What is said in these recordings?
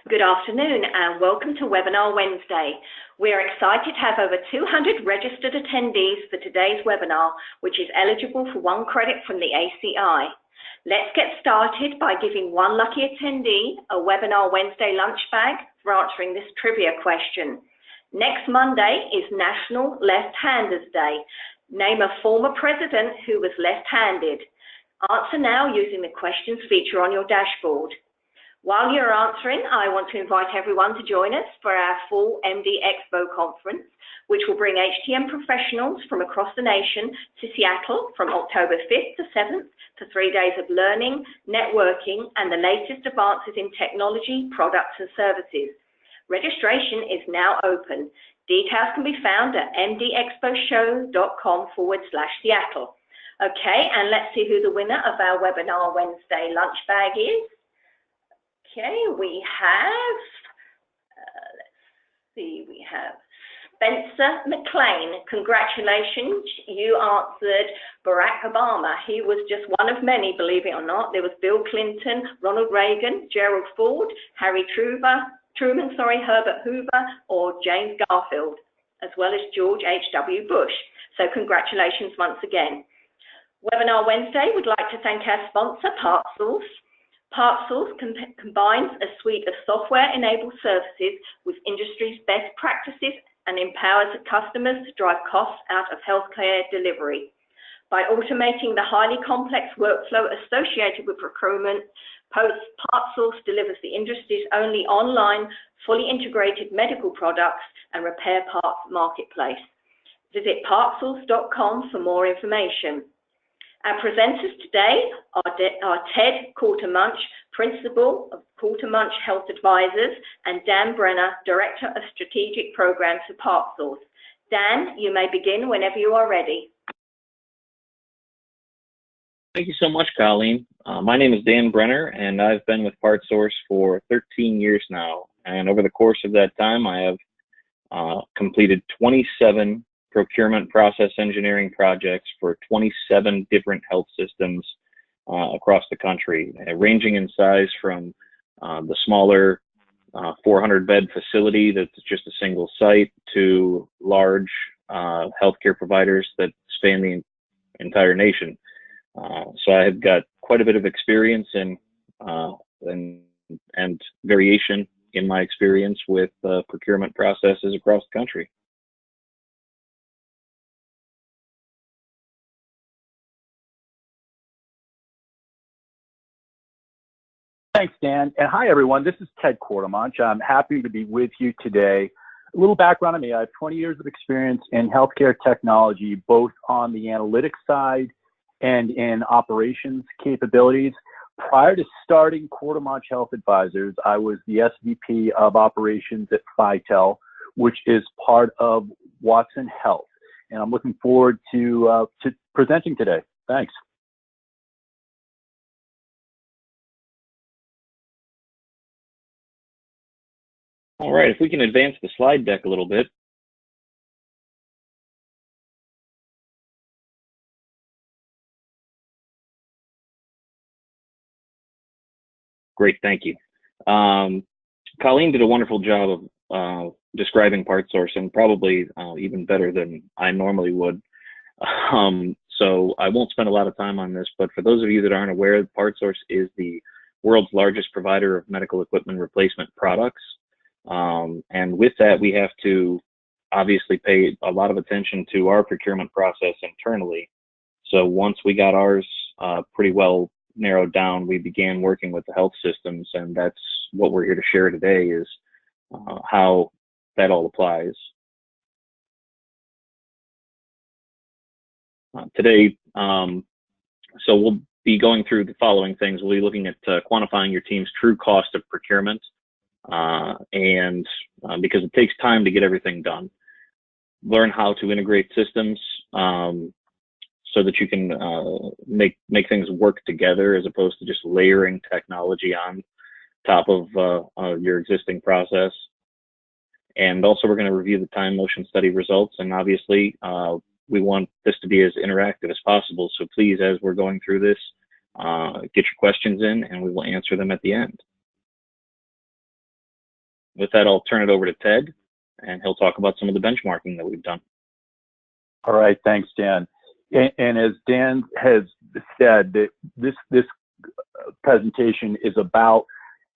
Good afternoon and welcome to Webinar Wednesday. We are excited to have over 200 registered attendees for today's webinar, which is eligible for 1 credit from the ACI. Let's get started by giving one lucky attendee a Webinar Wednesday lunch bag for answering this trivia question. Next Monday is National Left-Handers Day. Name a former president who was left-handed. Answer now using the questions feature on your dashboard. While you're answering, I want to invite everyone to join us for our full MD Expo conference, which will bring HTM professionals from across the nation to Seattle from October 5th to 7th for 3 days of learning, networking, and the latest advances in technology, products, and services. Registration is now open. Details can be found at mdexposhow.com/Seattle. Okay, and let's see who the winner of our Webinar Wednesday lunch bag is. Okay, we have, we have Spencer McLean. Congratulations, you answered Barack Obama. He was just one of many, believe it or not. There was Bill Clinton, Ronald Reagan, Gerald Ford, Harry Truman, Herbert Hoover, or James Garfield, as well as George H.W. Bush. So congratulations once again. Webinar Wednesday would like to thank our sponsor, PartsSource. PartsSource combines a suite of software-enabled services with industry's best practices and empowers customers to drive costs out of healthcare delivery. By automating the highly complex workflow associated with procurement, PartsSource delivers the industry's only online, fully integrated medical products and repair parts marketplace. Visit partsource.com for more information. Our presenters today are Ted Courtemanche, Principal of Courtemanche Health Advisors, and Dan Brenner, Director of Strategic Programs for PartsSource. Dan, you may begin whenever you are ready. Thank you so much, Colleen. My name is Dan Brenner, and I've been with PartsSource for 13 years now. And over the course of that time, I have completed 27 procurement process engineering projects for 27 different health systems across the country, ranging in size from the smaller 400-bed facility that's just a single site to large healthcare providers that span the entire nation. So I have got quite a bit of experience and variation in my experience with procurement processes across the country. Thanks, Dan. And hi, everyone. This is Ted Courtemanche. I'm happy to be with you today. A little background on me. I have 20 years of experience in healthcare technology, both on the analytics side and in operations capabilities. Prior to starting Courtemanche Health Advisors, I was the SVP of operations at Phitel, which is part of Watson Health. And I'm looking forward to presenting today. Thanks. All right, if we can advance the slide deck a little bit. Great, thank you. Colleen did a wonderful job of describing PartsSource, and probably even better than I normally would. So I won't spend a lot of time on this, but for those of you that aren't aware, PartsSource is the world's largest provider of medical equipment replacement products. And with that, we have to obviously pay a lot of attention to our procurement process internally. So once we got ours pretty well narrowed down, we began working with the health systems, and that's what we're here to share today, is how that all applies. Today, so we'll be going through the following things. We'll be looking at quantifying your team's true cost of procurement, because it takes time to get everything done. Learn how to integrate systems so that you can make things work together, as opposed to just layering technology on top of your existing process. And also, we're going to review the time motion study results, and obviously we want this to be as interactive as possible. So please, as we're going through this, get your questions in, and we will answer them at the end. with that, I'll turn it over to Ted, and he'll talk about some of the benchmarking that we've done. All right, thanks, Dan. And as Dan has said, that this presentation is about,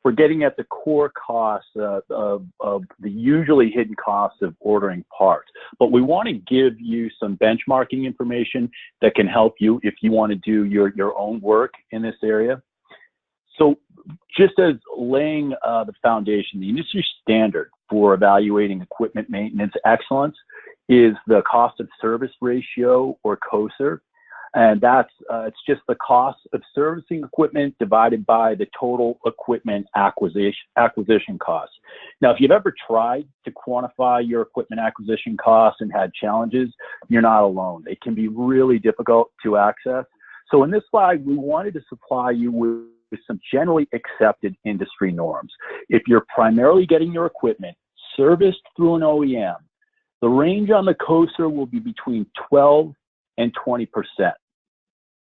we're getting at the core costs of the usually hidden costs of ordering parts. But we want to give you some benchmarking information that can help you if you want to do your own work in this area. So just as laying the foundation, the industry standard for evaluating equipment maintenance excellence is the cost of service ratio, or COSR. And that's it's just the cost of servicing equipment divided by the total equipment acquisition cost. Now, if you've ever tried to quantify your equipment acquisition costs and had challenges, you're not alone. They can be really difficult to access. So in this slide, we wanted to supply you with some generally accepted industry norms. If you're primarily getting your equipment serviced through an OEM, the range on the COSR will be between 12 and 20%.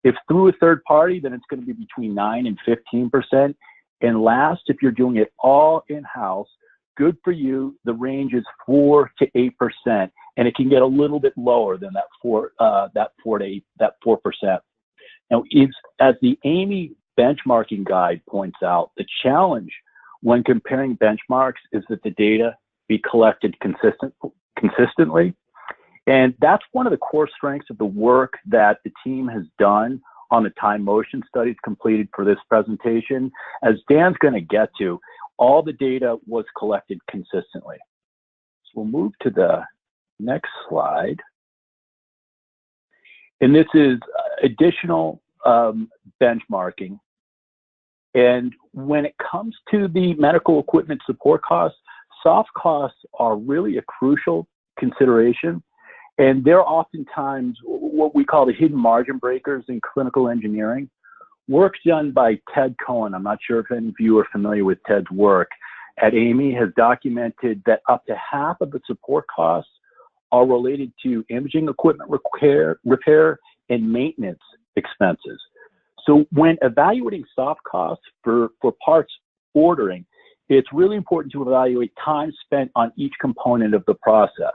If through a third party, then it's going to be between 9 and 15%. And last, if you're doing it all in-house, good for you, the range is 4 to 8%, and it can get a little bit lower than that 4%. Now, as the AMY benchmarking guide points out, the challenge when comparing benchmarks is that the data be collected consistently. And that's one of the core strengths of the work that the team has done on the time motion studies completed for this presentation. As Dan's going to get to, all the data was collected consistently. So we'll move to the next slide. And this is additional benchmarking. And when it comes to the medical equipment support costs, soft costs are really a crucial consideration. And they're oftentimes what we call the hidden margin breakers in clinical engineering. Work done by Ted Cohen, I'm not sure if any of you are familiar with Ted's work, at AMY has documented that up to half of the support costs are related to imaging equipment repair and maintenance expenses. So when evaluating soft costs for parts ordering, it's really important to evaluate time spent on each component of the process.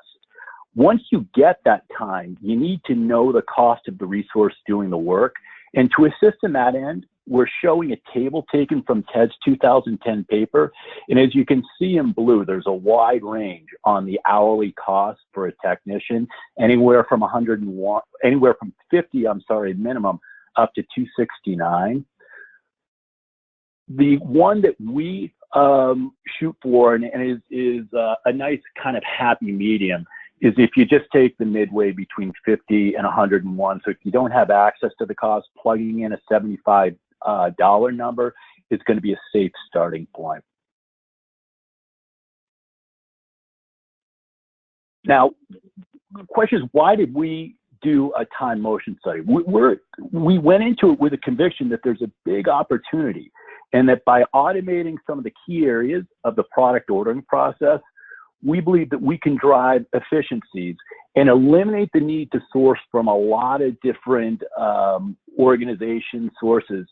Once you get that time, you need to know the cost of the resource doing the work. And to assist in that end, we're showing a table taken from Ted's 2010 paper. And as you can see in blue, there's a wide range on the hourly cost for a technician, anywhere from 50, minimum, up to 269. The one that we shoot for and is a nice kind of happy medium is if you just take the midway between 50 and 101. So if you don't have access to the cost, plugging in a $75 number is going to be a safe starting point. Now, the question is, why did we do a time motion study? We went into it with a conviction that there's a big opportunity, and that by automating some of the key areas of the product ordering process, we believe that we can drive efficiencies and eliminate the need to source from a lot of different organization sources,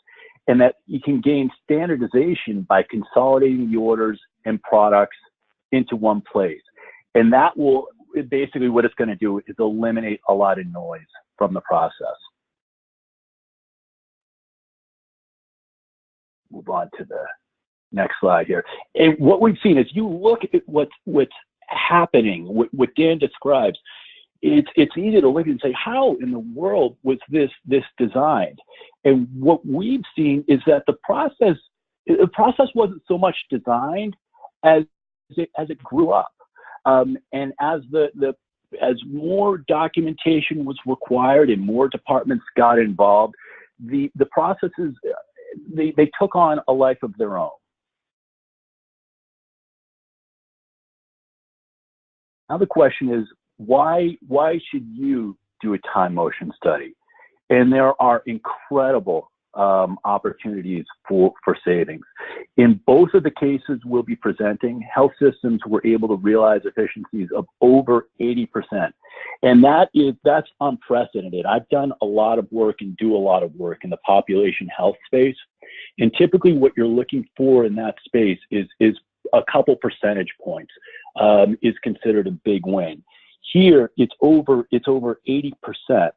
and that you can gain standardization by consolidating the orders and products into one place. And that will basically, what it's going to do is eliminate a lot of noise from the process. Move on to the next slide here. And what we've seen is, you look at what's happening, what Dan describes, it's easy to look and say, how in the world was this designed? And what we've seen is that the process wasn't so much designed as it grew up. And as as more documentation was required and more departments got involved, the processes, they took on a life of their own. Now the question is, why should you do a time motion study? And there are incredible opportunities for savings. In both of the cases we'll be presenting, health systems were able to realize efficiencies of over 80%. And that's unprecedented. I've done a lot of work and do a lot of work in the population health space. And typically what you're looking for in that space is a couple percentage points is considered a big win. Here, it's over 80%.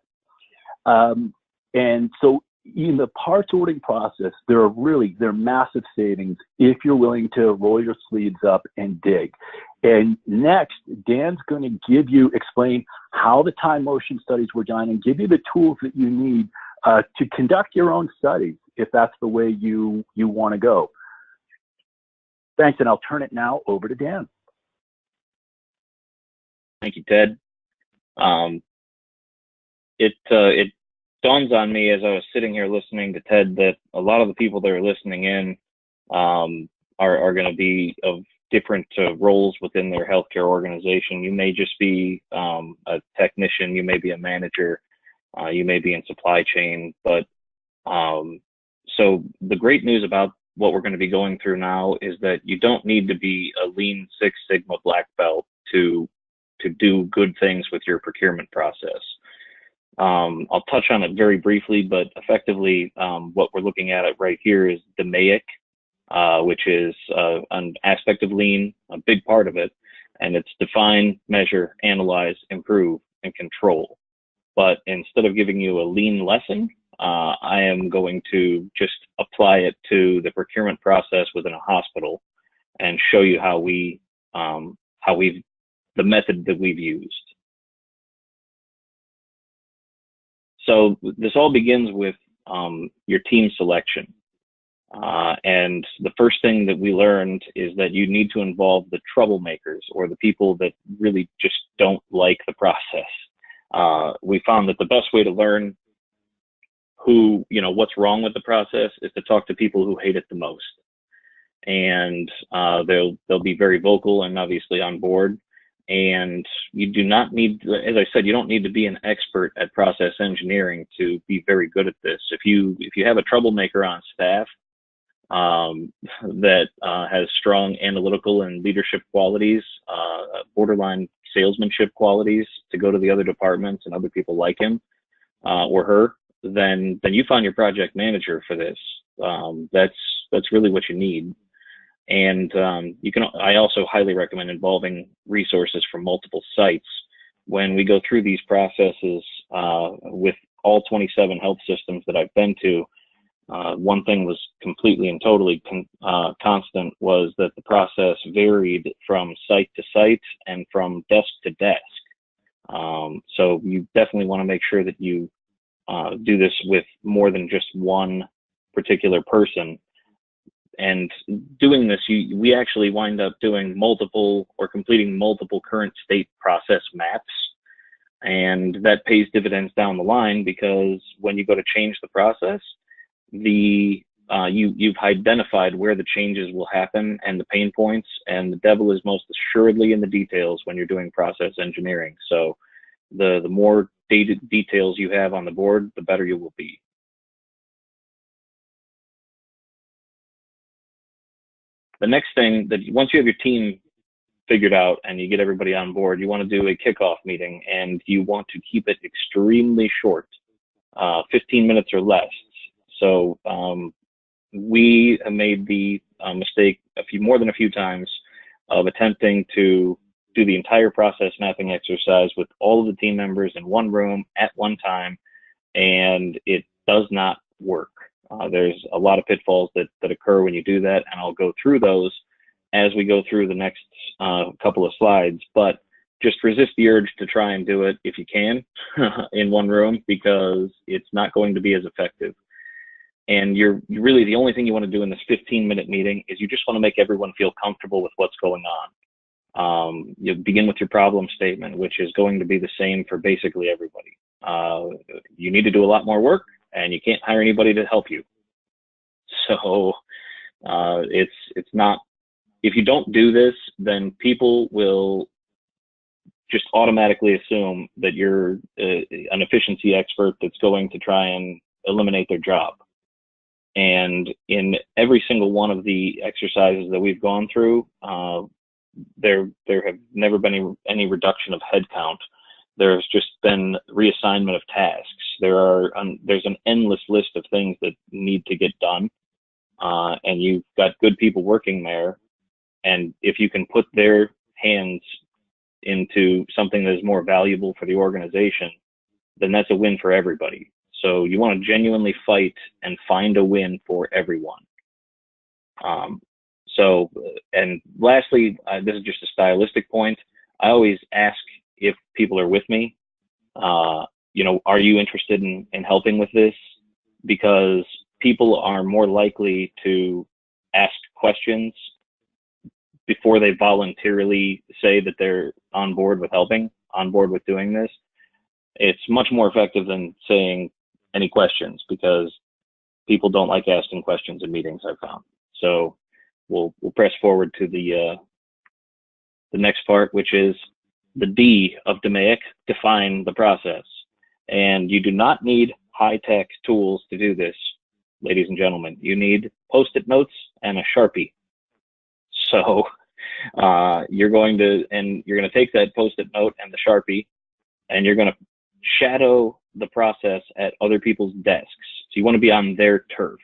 And so in the parts ordering process, there are massive savings if you're willing to roll your sleeves up and dig. And next, Dan's going to explain how the time motion studies were done and give you the tools that you need to conduct your own studies if that's the way you want to go. Thanks, and I'll turn it now over to Dan. Thank you, Ted. It dawns on me as I was sitting here listening to Ted that a lot of the people that are listening in are going to be of different roles within their healthcare organization. You may just be a technician, you may be a manager, you may be in supply chain, but so the great news about what we're going to be going through now is that you don't need to be a Lean Six Sigma black belt to do good things with your procurement process. I'll touch on it very briefly, but effectively what we're looking at right here is the MAIC, which is an aspect of Lean, a big part of it, and it's define, measure, analyze, improve, and control. But instead of giving you a Lean lesson, I am going to just apply it to the procurement process within a hospital and show you how the method that we've used. So this all begins with your team selection. And the first thing that we learned is that you need to involve the troublemakers, or the people that really just don't like the process. We found that the best way to learn what's wrong with the process is to talk to people who hate it the most. And they'll be very vocal and obviously on board. And you do not need, as I said, you don't need to be an expert at process engineering to be very good at this. If you have a troublemaker on staff that has strong analytical and leadership qualities, borderline salesmanship qualities to go to the other departments and other people like him or her, then you found your project manager for this. That's really what you need. And I also highly recommend involving resources from multiple sites. When we go through these processes with all 27 health systems that I've been to, one thing was completely and totally constant, was that the process varied from site to site and from desk to desk. So you definitely want to make sure that you do this with more than just one particular person. And doing this, we actually wind up doing multiple or completing multiple current state process maps. And that pays dividends down the line, because when you go to change the process, you've identified where the changes will happen and the pain points, and the devil is most assuredly in the details when you're doing process engineering. So the more details you have on the board, the better you will be. The next thing, that once you have your team figured out and you get everybody on board, you want to do a kickoff meeting, and you want to keep it extremely short, 15 minutes or less. So we have made the mistake more than a few times of attempting to do the entire process mapping exercise with all of the team members in one room at one time, and it does not work. There's a lot of pitfalls that occur when you do that, and I'll go through those as we go through the next couple of slides. But just resist the urge to try and do it if you can in one room, because it's not going to be as effective. And you're really, the only thing you want to do in this 15-minute meeting is you just want to make everyone feel comfortable with what's going on. You begin with your problem statement, which is going to be the same for basically everybody. You need to do a lot more work, and you can't hire anybody to help you. So it's not, if you don't do this, then people will just automatically assume that you're an efficiency expert that's going to try and eliminate their job. And in every single one of the exercises that we've gone through, there have never been any reduction of headcount. There's just been reassignment of tasks. There's an endless list of things that need to get done, and you've got good people working there. And if you can put their hands into something that is more valuable for the organization, then that's a win for everybody. So you want to genuinely fight and find a win for everyone. And lastly, this is just a stylistic point. I always ask if people are with me, are you interested in helping with this? Because people are more likely to ask questions before they voluntarily say that they're on board with helping, on board with doing this. It's much more effective than saying any questions, because people don't like asking questions in meetings, I've found. So we'll press forward to the next part, which is the D of DMAIC, define the process. And you do not need high-tech tools to do this, ladies and gentlemen. You need Post-it notes and a Sharpie. So you're going to take that Post-it note and the Sharpie, and you're going to shadow the process at other people's desks. So you want to be on their turf.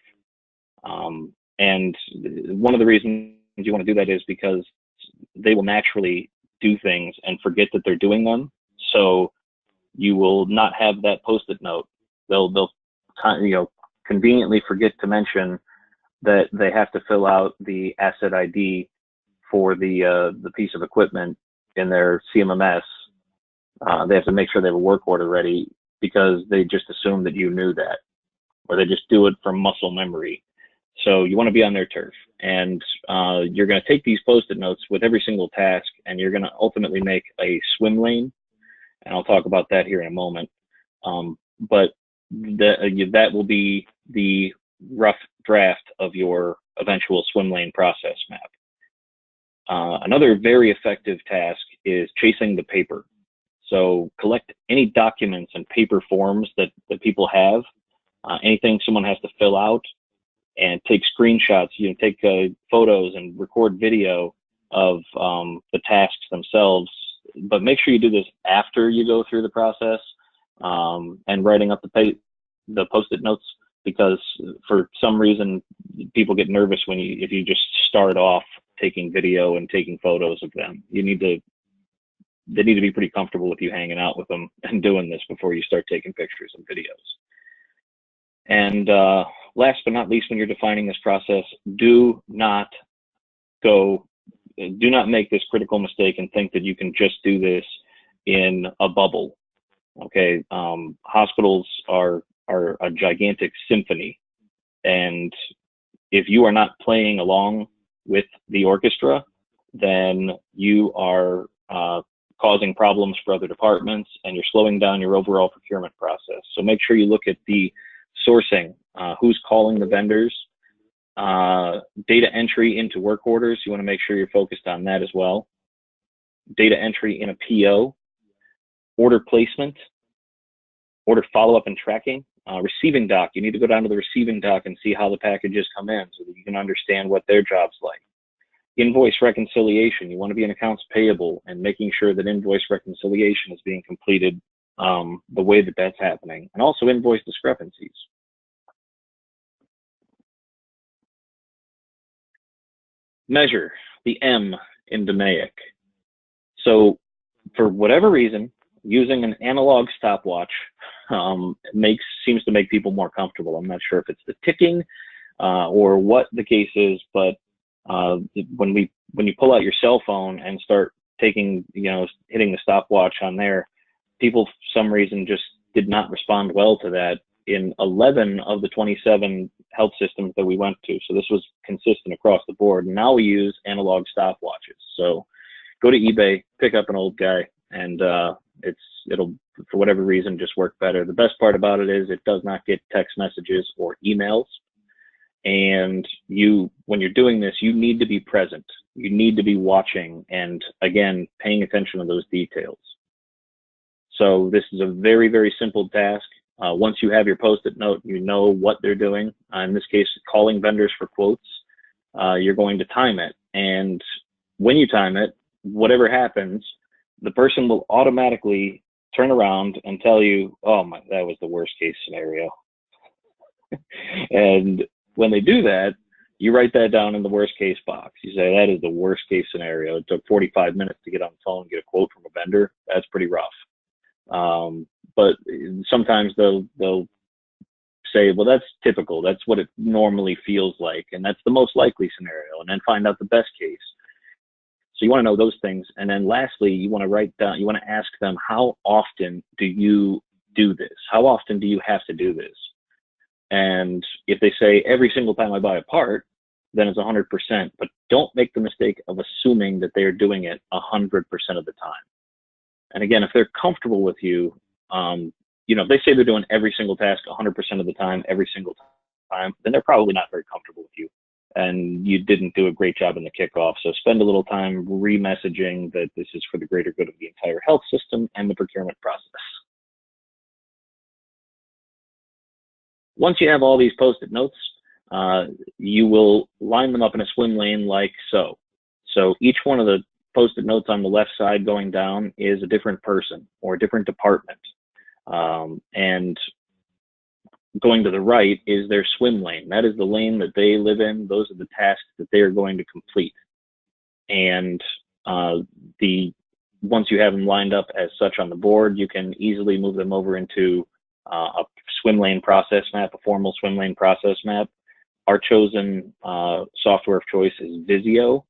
And one of the reasons you want to do that is because they will naturally do things and forget that they're doing them. So you will not have that Post-it note. They'll conveniently forget to mention that they have to fill out the asset ID for the piece of equipment in their CMMS. They have to make sure they have a work order ready, because they just assume that you knew that, or they just do it from muscle memory. So you want to be on their turf, and you're going to take these Post-it notes with every single task, and you're going to ultimately make a swim lane, and I'll talk about that here in a moment. But that will be the rough draft of your eventual swim lane process map. Another very effective task is chasing the paper. So collect any documents and paper forms that people have, anything someone has to fill out, and take screenshots, take photos and record video of the tasks themselves. But make sure you do this after you go through the process, and writing up the Post-it notes, because for some reason people get nervous if you just start off taking video and taking photos of them. They need to be pretty comfortable with you hanging out with them and doing this before you start taking pictures and videos. And last but not least, when you're defining this process, do not make this critical mistake and think that you can just do this in a bubble. Okay, hospitals are a gigantic symphony, and if you are not playing along with the orchestra, then you are causing problems for other departments, and you're slowing down your overall procurement process. So make sure you look at the sourcing, who's calling the vendors, data entry into work orders. You want to make sure you're focused on that as well. Data entry in a PO, order placement, order follow-up and tracking, receiving doc. You need to go down to the receiving doc and see how the packages come in so that you can understand what their job's like. Invoice reconciliation. You want to be in accounts payable and making sure that invoice reconciliation is being completed the way that that's happening, and also invoice discrepancies. Measure, the M in DMAIC. So for whatever reason, using an analog stopwatch seems to make people more comfortable. I'm not sure if it's the ticking or what the case is, but when you pull out your cell phone and start hitting the stopwatch on there, people for some reason just did not respond well to that in 11 of the 27 health systems that we went to. So this was consistent across the board. Now we use analog stopwatches. So go to eBay, pick up an old guy, and it'll, for whatever reason, just work better. The best part about it is it does not get text messages or emails. And when you're doing this, you need to be present. You need to be watching and, again, paying attention to those details. So this is a very, very simple task. Once you have your Post-it note, you know what they're doing. In this case, calling vendors for quotes. You're going to time it. And when you time it, whatever happens, the person will automatically turn around and tell you, oh, that was the worst case scenario. And when they do that, You write that down in the worst case box. You say that is the worst case scenario. It took 45 minutes to get on the phone and get a quote from a vendor. That's pretty rough. But sometimes they'll say, well, that's typical. That's what it normally feels like. And that's the most likely scenario. And then find out the best case. So you want to know those things. And then lastly, you want to write down, you want to ask them, how often do you do this? How often do you have to do this? And if they say every single time I buy a part, then it's 100%. But don't make the mistake of assuming that they are doing it 100% of the time. And again, if they're comfortable with you, if they say they're doing every single task 100% of the time, every single time, then they're probably not very comfortable with you. And you didn't do a great job in the kickoff. So spend a little time re-messaging that this is for the greater good of the entire health system and the procurement process. Once you have all these post-it notes, you will line them up in a swim lane like so. So each one of the post-it notes on the left side going down is a different person or a different department. And going to the right is their swim lane. That is the lane that they live in. Those are the tasks that they are going to complete. And once you have them lined up as such on the board, you can easily move them over into a swim lane process map, a formal swim lane process map. Our chosen software of choice is Visio,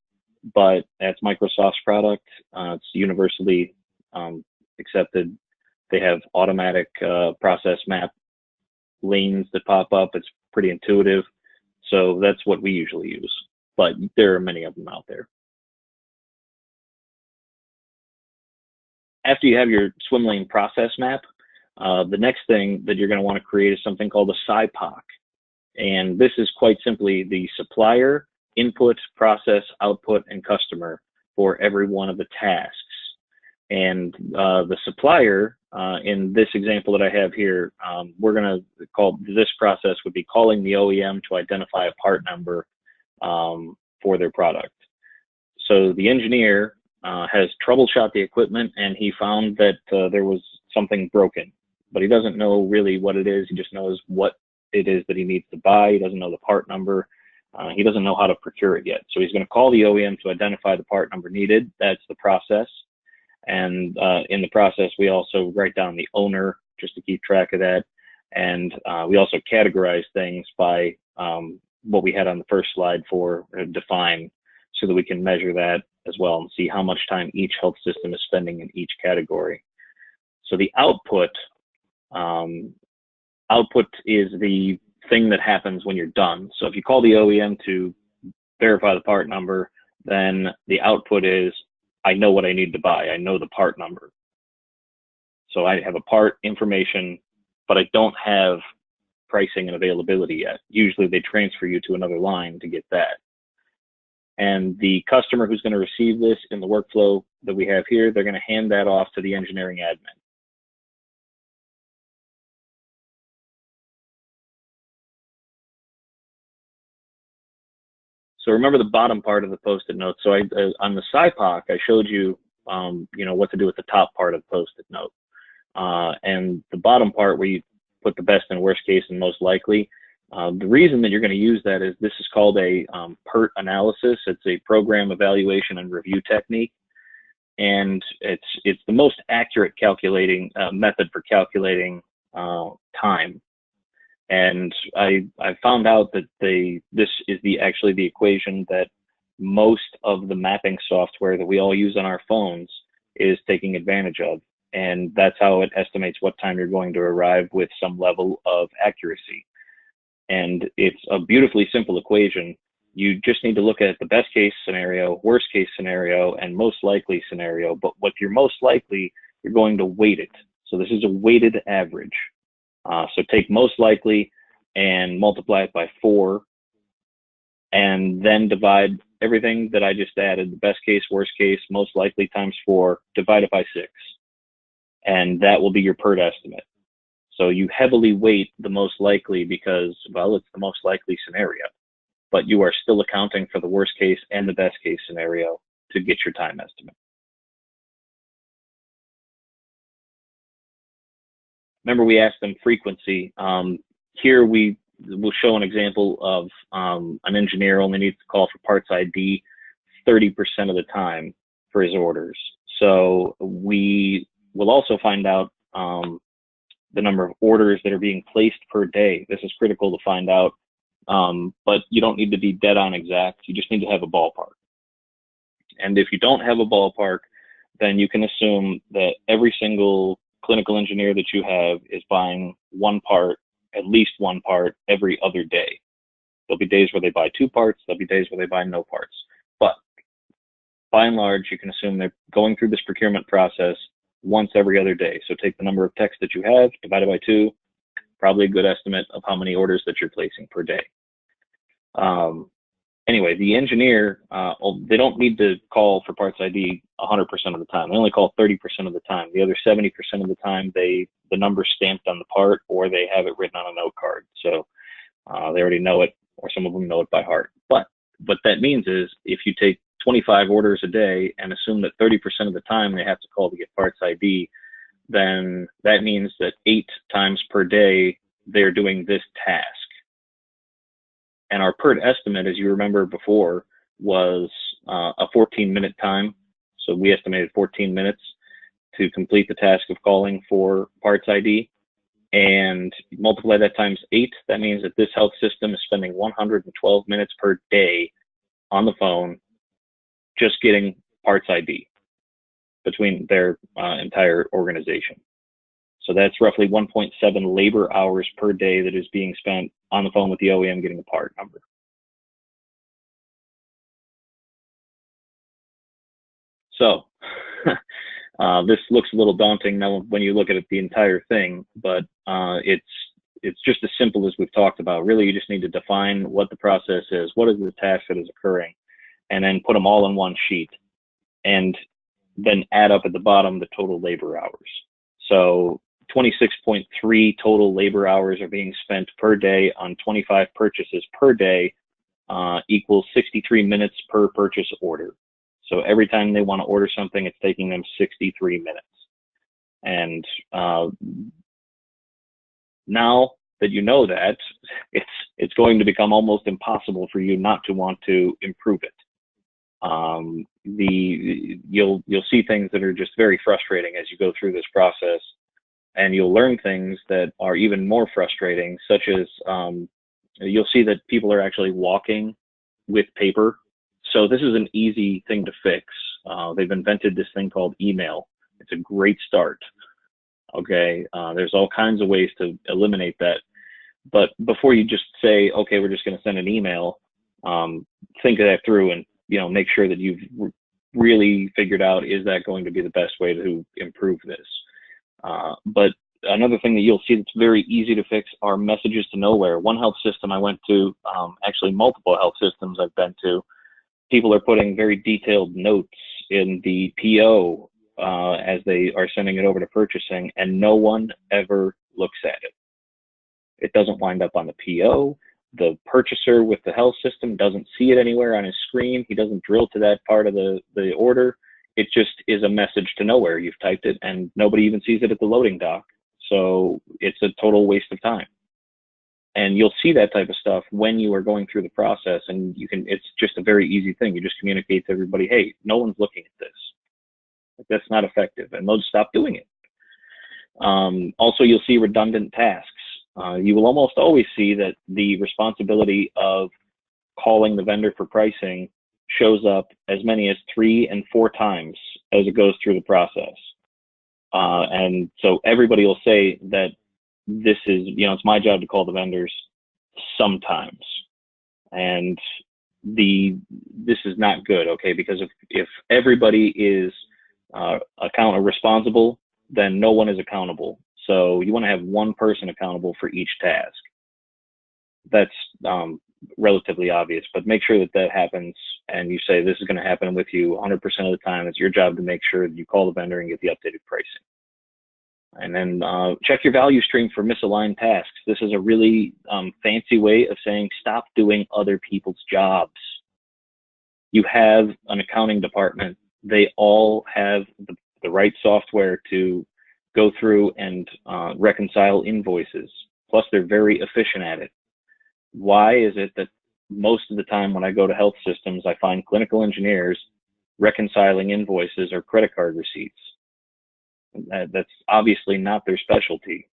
but that's Microsoft's product. It's universally accepted. They have automatic process map lanes that pop up. It's pretty intuitive. So that's what we usually use, but there are many of them out there. After you have your swim lane process map, the next thing that you're going to want to create is something called a SIPOC. And this is quite simply the supplier, input, process, output, and customer for every one of the tasks. And the supplier, in this example that I have here, we're going to call this process would be calling the OEM to identify a part number for their product. So the engineer has troubleshot the equipment and he found that there was something broken, but he doesn't know really what it is. He just knows what it is that he needs to buy. He doesn't know the part number. He doesn't know how to procure it yet. So he's going to call the OEM to identify the part number needed. That's the process. And in the process, we also write down the owner just to keep track of that. And we also categorize things by what we had on the first slide for define, so that we can measure that as well and see how much time each health system is spending in each category. So the output is the thing that happens when you're done. So if you call the OEM to verify the part number, then the output is, I know what I need to buy. I know the part number. So I have a part information, but I don't have pricing and availability yet. Usually they transfer you to another line to get that. And the customer who's going to receive this in the workflow that we have here, they're going to hand that off to the engineering admin. So remember the bottom part of the post-it note. So on the SIPOC, I showed you, what to do with the top part of the post-it note. And the bottom part where you put the best and worst case and most likely, the reason that you're going to use that is this is called a PERT analysis. It's a program evaluation and review technique. And it's the most accurate calculating method for calculating time. And I found out that this is actually the equation that most of the mapping software that we all use on our phones is taking advantage of. And that's how it estimates what time you're going to arrive with some level of accuracy. And it's a beautifully simple equation. You just need to look at the best case scenario, worst case scenario, and most likely scenario. But what you're most likely, you're going to weight it. So this is a weighted average. So take most likely and multiply it by 4, and then divide everything that I just added, the best case, worst case, most likely times 4, divide it by 6. And that will be your PERT estimate. So you heavily weight the most likely because, well, it's the most likely scenario, but you are still accounting for the worst case and the best case scenario to get your time estimate. Remember, we asked them frequency. Here we we'll show an example of an engineer only needs to call for parts ID 30% of the time for his orders. So we will also find out the number of orders that are being placed per day. This is critical to find out, but you don't need to be dead on exact. You just need to have a ballpark. And if you don't have a ballpark, then you can assume that every single clinical engineer that you have is buying one part, at least one part, every other day. There'll be days where they buy 2 parts. There'll be days where they buy no parts. But by and large, you can assume they're going through this procurement process once every other day. So take the number of techs that you have, divided by 2, probably a good estimate of how many orders that you're placing per day. Anyway, the engineer, they don't need to call for parts ID 100% of the time. They only call 30% of the time. The other 70% of the time, the number's stamped on the part, or they have it written on a note card. So they already know it, or some of them know it by heart. But what that means is if you take 25 orders a day and assume that 30% of the time they have to call to get parts ID, then that means that 8 times per day they're doing this task. And our PERT estimate, as you remember before, was a 14-minute time. So we estimated 14 minutes to complete the task of calling for parts ID. And multiply that times 8, that means that this health system is spending 112 minutes per day on the phone just getting parts ID between their entire organization. So that's roughly 1.7 labor hours per day that is being spent on the phone with the OEM getting the part number. So this looks a little daunting now when you look at it, the entire thing, but it's just as simple as we've talked about. Really, you just need to define what the process is, what is the task that is occurring, and then put them all in one sheet, and then add up at the bottom the total labor hours. So 26.3 total labor hours are being spent per day on 25 purchases per day, equals 63 minutes per purchase order. So every time they want to order something, it's taking them 63 minutes. And now that you know that, it's going to become almost impossible for you not to want to improve it. You'll see things that are just very frustrating as you go through this process, and you'll learn things that are even more frustrating, such as you'll see that people are actually walking with paper. So this is an easy thing to fix. They've invented this thing called email. It's a great start. Okay, there's all kinds of ways to eliminate that. But before you just say, okay, we're just going to send an email, think of that through and make sure that you've really figured out, is that going to be the best way to improve this? But another thing that you'll see that's very easy to fix are messages to nowhere. One health system I went to, actually multiple health systems I've been to, people are putting very detailed notes in the PO as they are sending it over to purchasing, and no one ever looks at it. It doesn't wind up on the PO. The purchaser with the health system doesn't see it anywhere on his screen. He doesn't drill to that part of the order. It just is a message to nowhere. You've typed it and nobody even sees it at the loading dock. So it's a total waste of time. And you'll see that type of stuff when you are going through the process, and it's just a very easy thing. You just communicate to everybody, hey, no one's looking at this. That's not effective, and they'll just stop doing it. Also, you'll see redundant tasks. You will almost always see that the responsibility of calling the vendor for pricing shows up as many as 3 and 4 times as it goes through the process. And so everybody will say that this is, it's my job to call the vendors sometimes. And this is not good, okay? Because if everybody is responsible, then no one is accountable. So you want to have one person accountable for each task. That's relatively obvious, but make sure that happens, and you say this is going to happen with you 100% of the time. It's your job to make sure that you call the vendor and get the updated pricing. And then check your value stream for misaligned tasks. This is a really fancy way of saying stop doing other people's jobs. You have an accounting department. They all have the right software to go through and reconcile invoices. Plus, they're very efficient at it. why is it that most of the time when I go to health systems, I find clinical engineers reconciling invoices or credit card receipts? That's obviously not their specialty.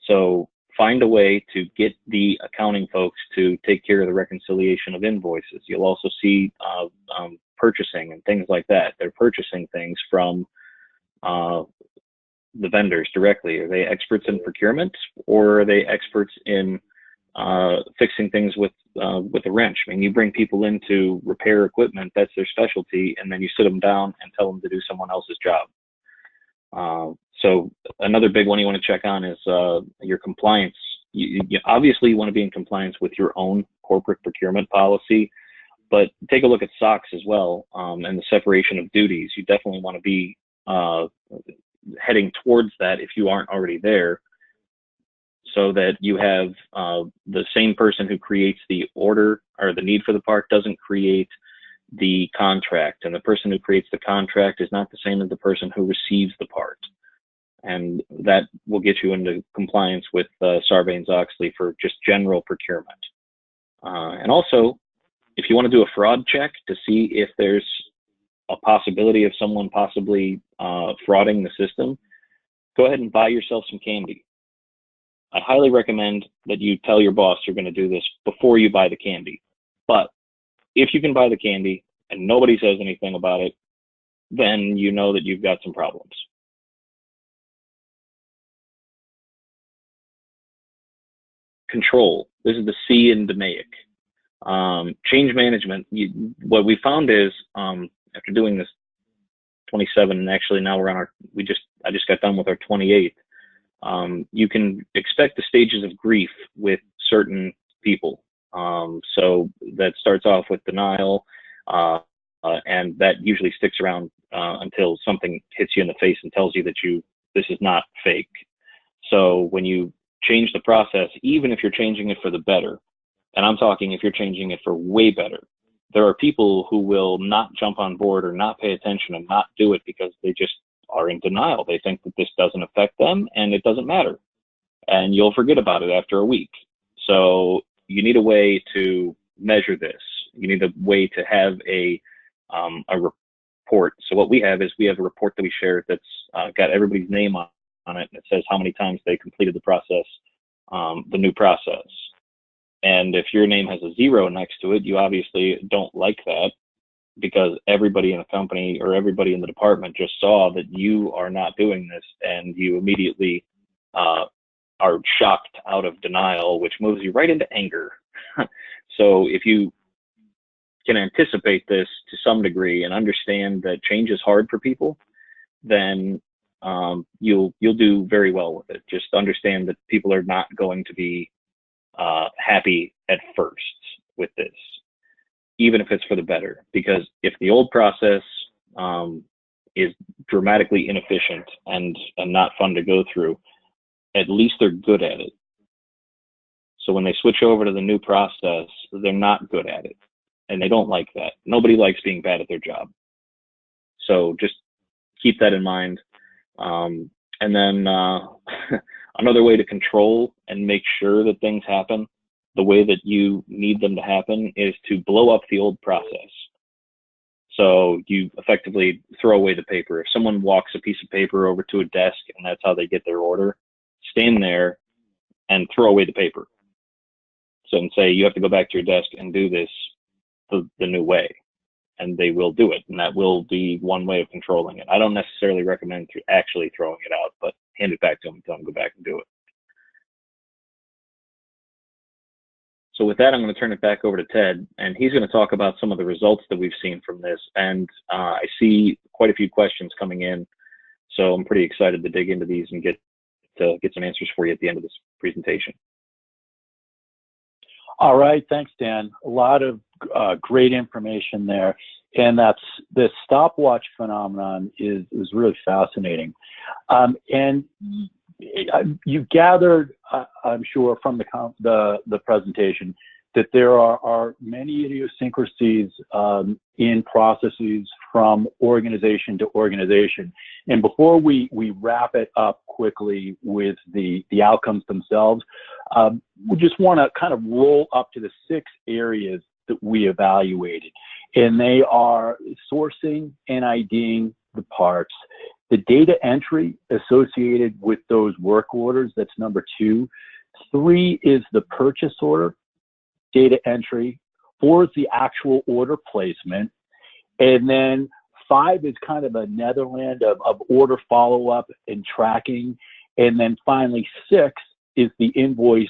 So find a way to get the accounting folks to take care of the reconciliation of invoices. You'll also see purchasing and things like that. They're purchasing things from the vendors directly. Are they experts in procurement, or are they experts in fixing things with a wrench? I mean, you bring people in to repair equipment, that's their specialty, and then you sit them down and tell them to do someone else's job. So another big one you want to check on is your compliance. You obviously want to be in compliance with your own corporate procurement policy, but take a look at SOX as well, and the separation of duties. You definitely want to be heading towards that if you aren't already there, so that you have the same person who creates the order or the need for the part doesn't create the contract, and the person who creates the contract is not the same as the person who receives the part. And that will get you into compliance with Sarbanes-Oxley for just general procurement. And also, if you want to do a fraud check to see if there's a possibility of someone possibly frauding the system, go ahead and buy yourself some candy. I highly recommend that you tell your boss you're going to do this before you buy the candy. But if you can buy the candy and nobody says anything about it, then you know that you've got some problems. Control. This is the C in DMAIC. Change management. What we found is, after doing this 27, and actually now we're on our, I just got done with our 28th. You can expect the stages of grief with certain people. So that starts off with denial, and that usually sticks around until something hits you in the face and tells you that this is not fake. So when you change the process, even if you're changing it for the better, and I'm talking if you're changing it for way better, there are people who will not jump on board or not pay attention and not do it because they just are in denial. They think that this doesn't affect them and it doesn't matter. And you'll forget about it after a week. So you need a way to measure this. You need a way to have a report. So what we have is we have a report that we share that's got everybody's name on it, and it says how many times they completed the process, the new process. And if your name has a 0 next to it, you obviously don't like that, because everybody in the company or everybody in the department just saw that you are not doing this, and you immediately are shocked out of denial, which moves you right into anger. So if you can anticipate this to some degree and understand that change is hard for people, then you'll do very well with it. Just understand that people are not going to be happy at first with this, even if it's for the better. Because if the old process is dramatically inefficient and not fun to go through, at least they're good at it. So when they switch over to the new process, they're not good at it, and they don't like that. Nobody likes being bad at their job. So just keep that in mind. And then another way to control and make sure that things happen the way that you need them to happen is to blow up the old process. So you effectively throw away the paper. If someone walks a piece of paper over to a desk and that's how they get their order, stand there and throw away the paper. So and say, you have to go back to your desk and do this the new way. And they will do it. And that will be one way of controlling it. I don't necessarily recommend actually throwing it out, but hand it back to them and tell them to go back and do it. So with that, I'm going to turn it back over to Ted, and he's going to talk about some of the results that we've seen from this. And I see quite a few questions coming in, so I'm pretty excited to dig into these and get some answers for you at the end of this presentation. All right, thanks, Dan. A lot of great information there, and this stopwatch phenomenon is really fascinating. And you gathered, I'm sure, from the presentation that there are many idiosyncrasies in processes from organization to organization. And before we wrap it up quickly with the outcomes themselves, We just want to kind of roll up to the 6 areas that we evaluated, and they are sourcing and IDing the parts, the data entry associated with those work orders, that's number 2. 3 is the purchase order, data entry. 4 is the actual order placement. And then 5 is kind of a netherland of order follow-up and tracking. And then finally 6 is the invoice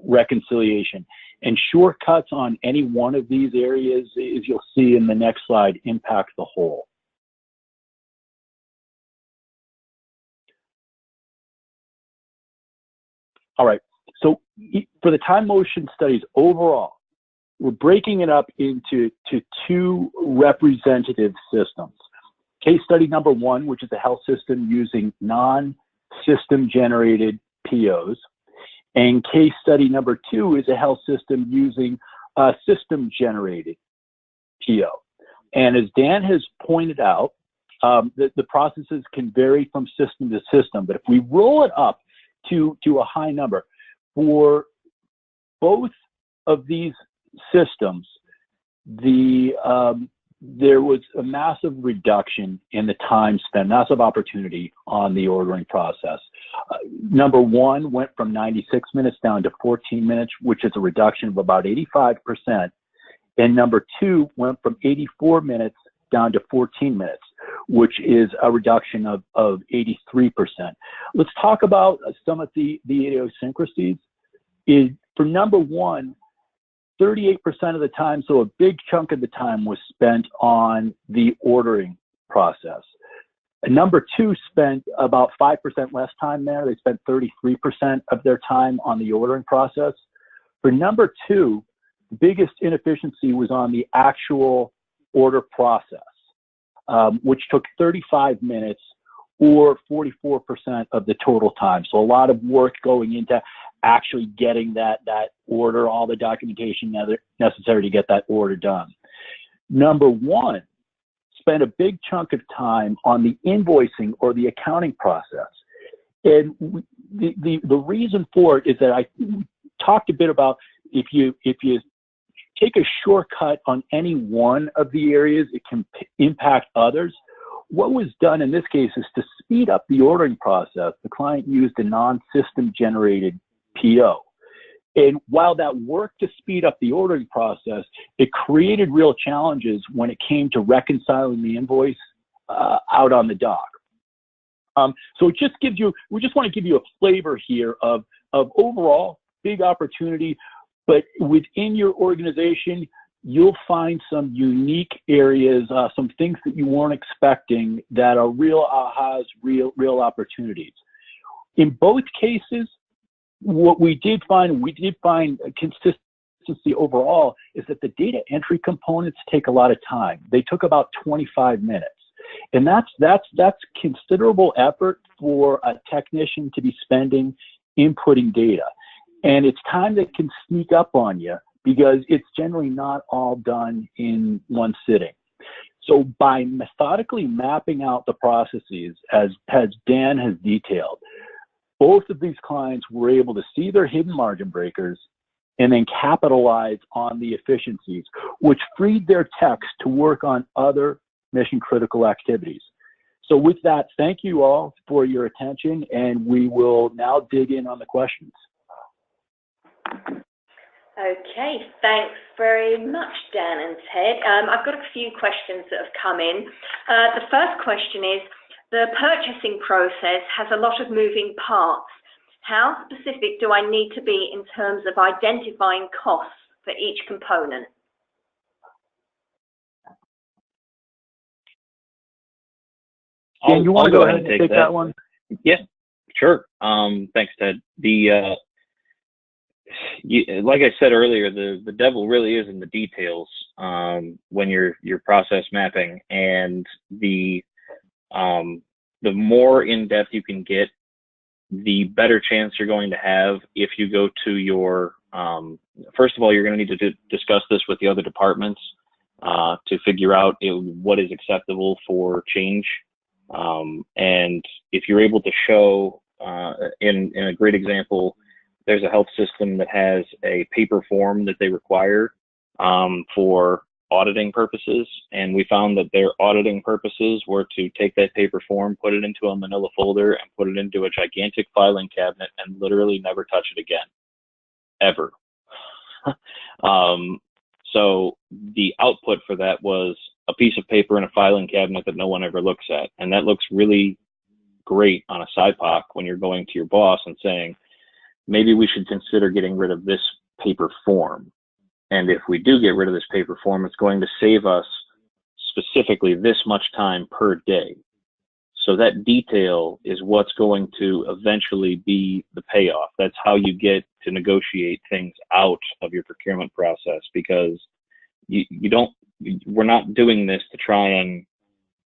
reconciliation. And shortcuts on any one of these areas, as you'll see in the next slide, impact the whole. All right, so for the time motion studies overall, we're breaking it up into 2 representative systems. Case study number 1, which is a health system using non-system generated POs. And case study number 2 is a health system using a system-generated PO. And as Dan has pointed out, the processes can vary from system to system. But if we roll it up to a high number, for both of these systems, there was a massive reduction in the time spent, massive opportunity on the ordering process. Number 1 went from 96 minutes down to 14 minutes, which is a reduction of about 85%. And number 2 went from 84 minutes down to 14 minutes, which is a reduction of 83%. Let's talk about some of the idiosyncrasies. For number 1, 38% of the time, so a big chunk of the time was spent on the ordering process. And number 2 spent about 5% less time there. They spent 33% of their time on the ordering process. For number 2, the biggest inefficiency was on the actual order process, which took 35 minutes or 44% of the total time. So a lot of work going into actually getting that order, all the documentation necessary to get that order done. Number 1 spent a big chunk of time on the invoicing or the accounting process. And the reason for it is that I talked a bit about if you take a shortcut on any one of the areas, it can impact others. What was done in this case is to speed up the ordering process. The client used a non-system generated PO. And while that worked to speed up the ordering process, it created real challenges when it came to reconciling the invoice out on the dock. So it just gives you, we just want to give you a flavor here of overall big opportunity, but within your organization, you'll find some unique areas, some things that you weren't expecting that are real ahas, real opportunities. In both cases, what we did find consistency overall is that the data entry components take a lot of time. They took about 25 minutes. And that's considerable effort for a technician to be spending inputting data. And it's time that can sneak up on you because it's generally not all done in one sitting. So by methodically mapping out the processes, as Dan has detailed, both of these clients were able to see their hidden margin breakers and then capitalize on the efficiencies, which freed their techs to work on other mission-critical activities. So with that, thank you all for your attention, and we will now dig in on the questions. Okay, thanks very much, Dan and Ted. I've got a few questions that have come in. The first question is, the purchasing process has a lot of moving parts. How specific do I need to be in terms of identifying costs for each component? Dan, you want to go ahead and take that one? Yeah, sure. Thanks, Ted. Like I said earlier, the devil really is in the details when you're process mapping, and the more in-depth you can get, the better chance you're going to have if you go to your, first of all, you're going to need to discuss this with the other departments to figure out what is acceptable for change. And if you're able to show, in a great example, there's a health system that has a paper form that they require for auditing purposes, and we found that their auditing purposes were to take that paper form, put it into a manila folder, and put it into a gigantic filing cabinet and literally never touch it again, ever. So the output for that was a piece of paper in a filing cabinet that no one ever looks at, and that looks really great on a SIPOC when you're going to your boss and saying, maybe we should consider getting rid of this paper form. And if we do get rid of this paper form, it's going to save us specifically this much time per day. So that detail is what's going to eventually be the payoff. That's how you get to negotiate things out of your procurement process, because we're not doing this to try and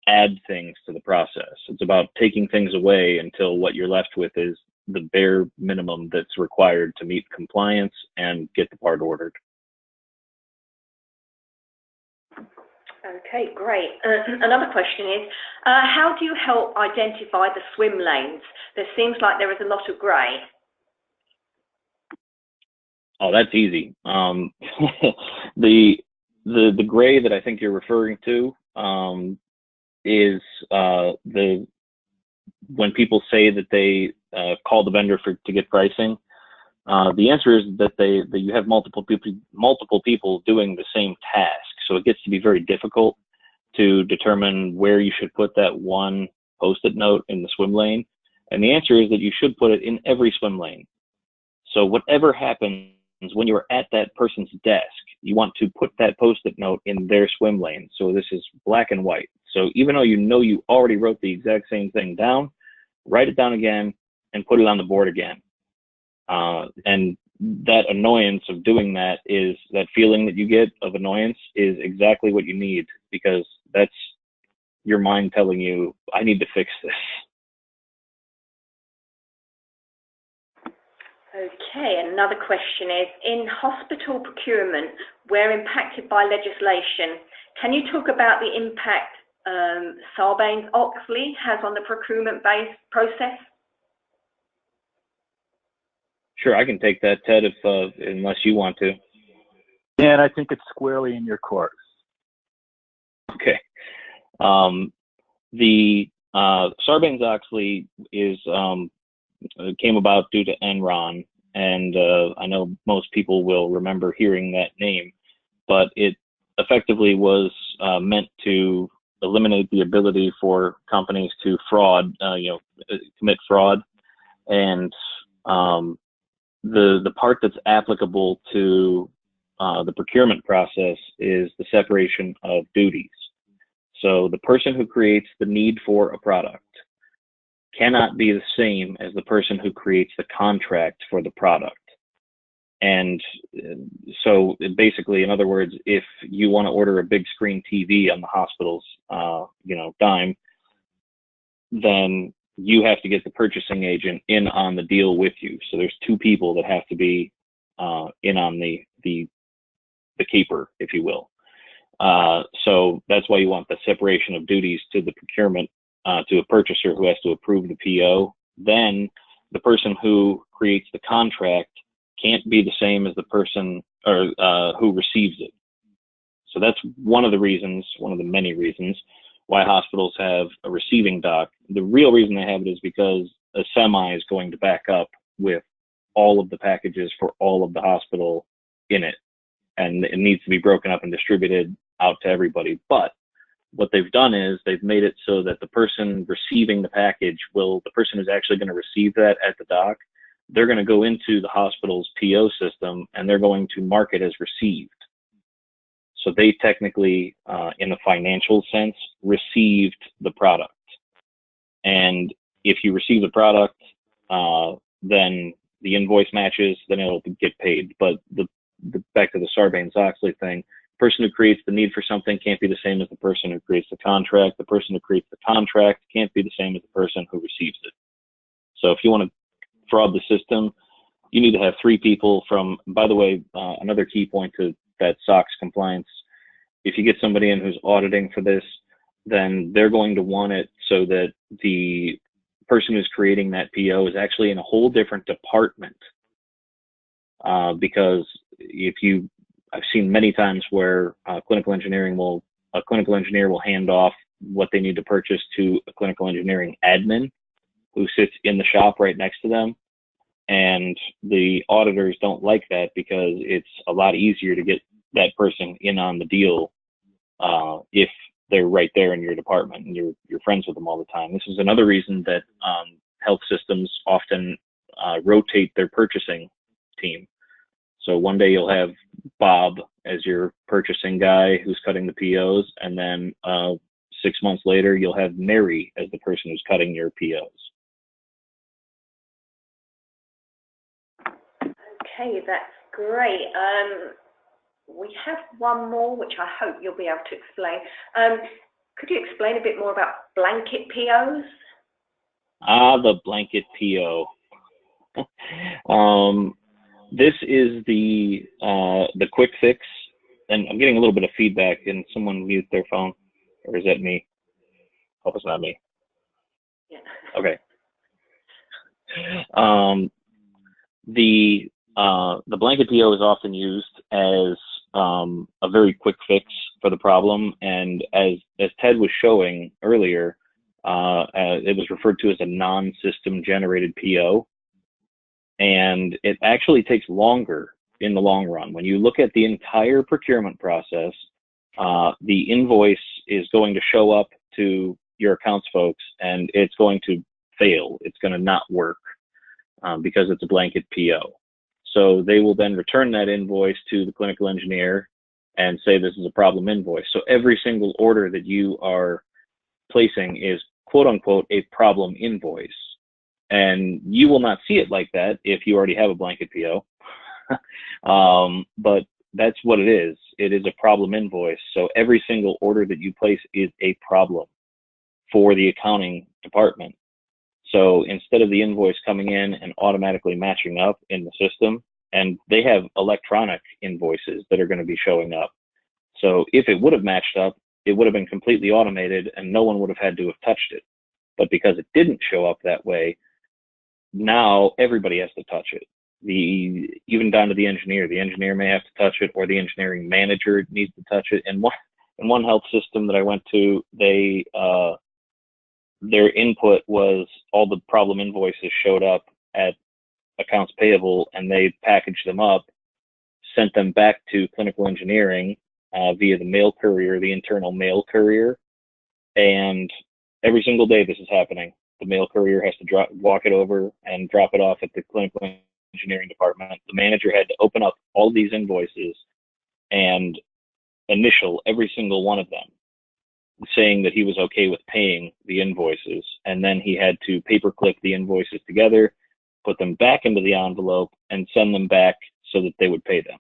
add things to the process. It's about taking things away until what you're left with is the bare minimum that's required to meet compliance and get the part ordered. Okay, great. Another question is, how do you help identify the swim lanes? There seems like there is a lot of grey. Oh, that's easy. The gray that I think you're referring to is when people say that they call the vendor to get pricing. The answer is that you have multiple people doing the same task, so it gets to be very difficult to determine where you should put that one post-it note in the swim lane. And the answer is that you should put it in every swim lane. So whatever happens when you're at that person's desk, you want to put that post-it note in their swim lane. So this is black and white. So even though you already wrote the exact same thing down, write it down again and put it on the board again. And that annoyance of doing that is that feeling that you get of annoyance is exactly what you need, because that's your mind telling you, I need to fix this. Okay, another question is, in hospital procurement, we're impacted by legislation. Can you talk about the impact Sarbanes-Oxley has on the procurement-based process? Sure, I can take that, Ted, unless you want to. Dan, I think it's squarely in your court. Okay. The Sarbanes-Oxley came about due to Enron, and I know most people will remember hearing that name, but it effectively was meant to eliminate the ability for companies to commit fraud, and the part that's applicable to the procurement process is the separation of duties. So the person who creates the need for a product cannot be the same as the person who creates the contract for the product. And so basically, in other words, if you want to order a big screen TV on the hospital's dime, then you have to get the purchasing agent in on the deal with you. So there's two people that have to be in on the caper, if you will. So that's why you want the separation of duties to the procurement, to a purchaser who has to approve the PO. Then the person who creates the contract can't be the same as the person who receives it. So that's one of the many reasons why hospitals have a receiving dock. The real reason they have it is because a semi is going to back up with all of the packages for all of the hospital in it, and it needs to be broken up and distributed out to everybody. But what they've done is they've made it so that the person receiving the package the person who's actually going to receive that at the dock, they're going to go into the hospital's PO system and they're going to mark it as received. So they technically, in a financial sense, received the product. And if you receive the product, then the invoice matches, then it'll get paid. But back to the Sarbanes-Oxley thing, the person who creates the need for something can't be the same as the person who creates the contract. The person who creates the contract can't be the same as the person who receives it. So if you want to fraud the system, you need to have three people from, by the way, another key point to that SOX compliance, if you get somebody in who's auditing for this, then they're going to want it so that the person who's creating that PO is actually in a whole different department because I've seen many times where a clinical engineer will hand off what they need to purchase to a clinical engineering admin who sits in the shop right next to them. And the auditors don't like that because it's a lot easier to get that person in on the deal if they're right there in your department and you're friends with them all the time. This is another reason that health systems often rotate their purchasing team. So one day you'll have Bob as your purchasing guy who's cutting the POs, and then 6 months later you'll have Mary as the person who's cutting your POs. Okay, that's great. We have one more, which I hope you'll be able to explain. Could you explain a bit more about blanket POs? The blanket PO. This is the quick fix, and I'm getting a little bit of feedback. Can someone mute their phone, or is that me? Hope it's not me. Yeah. Okay. The blanket PO is often used as a very quick fix for the problem, and as Ted was showing earlier, it was referred to as a non-system generated PO, and it actually takes longer in the long run. When you look at the entire procurement process, the invoice is going to show up to your accounts folks, and it's going to fail. It's going to not work because it's a blanket PO. So they will then return that invoice to the clinical engineer and say this is a problem invoice. So every single order that you are placing is quote unquote a problem invoice. And you will not see it like that if you already have a blanket PO. But that's what it is. It is a problem invoice. So every single order that you place is a problem for the accounting department. So instead of the invoice coming in and automatically matching up in the system, and they have electronic invoices that are going to be showing up. So if it would have matched up, it would have been completely automated and no one would have had to have touched it. But because it didn't show up that way, now everybody has to touch it. Even down to the engineer may have to touch it, or the engineering manager needs to touch it. And one health system that I went to, their input was all the problem invoices showed up at accounts payable, and they packaged them up, sent them back to clinical engineering via the mail courier, the internal mail courier. And every single day this is happening. The mail courier has to walk it over and drop it off at the clinical engineering department. The manager had to open up all these invoices and initial every single one of them, saying that he was okay with paying the invoices. And then he had to paperclip the invoices together, put them back into the envelope, and send them back so that they would pay them.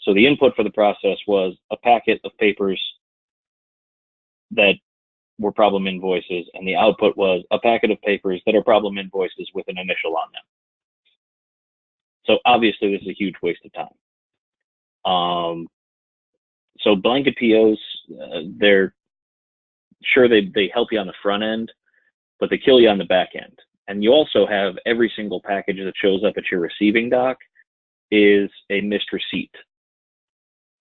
So the input for the process was a packet of papers that were problem invoices, and the output was a packet of papers that are problem invoices with an initial on them. So obviously this is a huge waste of time. So blanket POs, they're sure they help you on the front end, but they kill you on the back end. And you also have every single package that shows up at your receiving dock is a missed receipt.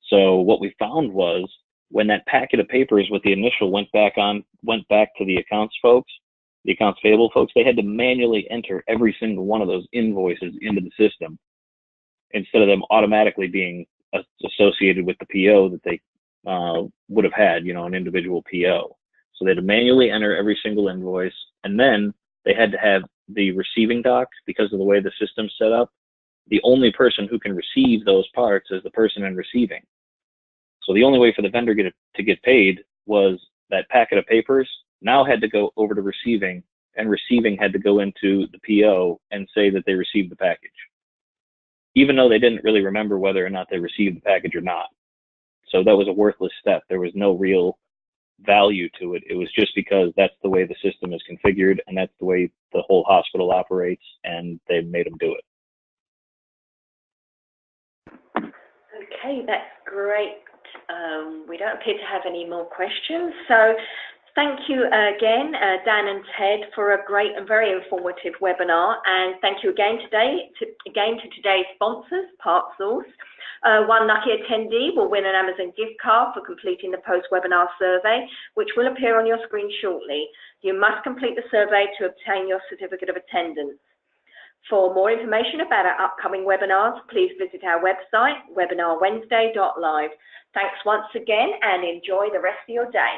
So what we found was when that packet of papers with the initial went back to the accounts folks, the accounts payable folks, they had to manually enter every single one of those invoices into the system instead of them automatically being associated with the PO that they would have had, an individual PO. So they had to manually enter every single invoice, and then they had to have the receiving dock, because of the way the system's set up, the only person who can receive those parts is the person in receiving. So the only way for the vendor to get paid was that packet of papers now had to go over to receiving, and receiving had to go into the PO and say that they received the package, even though they didn't really remember whether or not they received the package or not. So that was a worthless step. There was no real value to it. It was just because that's the way the system is configured, and that's the way the whole hospital operates, and they made them do it. Okay, that's great. We don't appear to have any more questions. So Thank you again, Dan and Ted, for a great and very informative webinar. And thank you again to today's sponsors, PartsSource. One lucky attendee will win an Amazon gift card for completing the post-webinar survey, which will appear on your screen shortly. You must complete the survey to obtain your certificate of attendance. For more information about our upcoming webinars, please visit our website, webinarwednesday.live. Thanks once again and enjoy the rest of your day.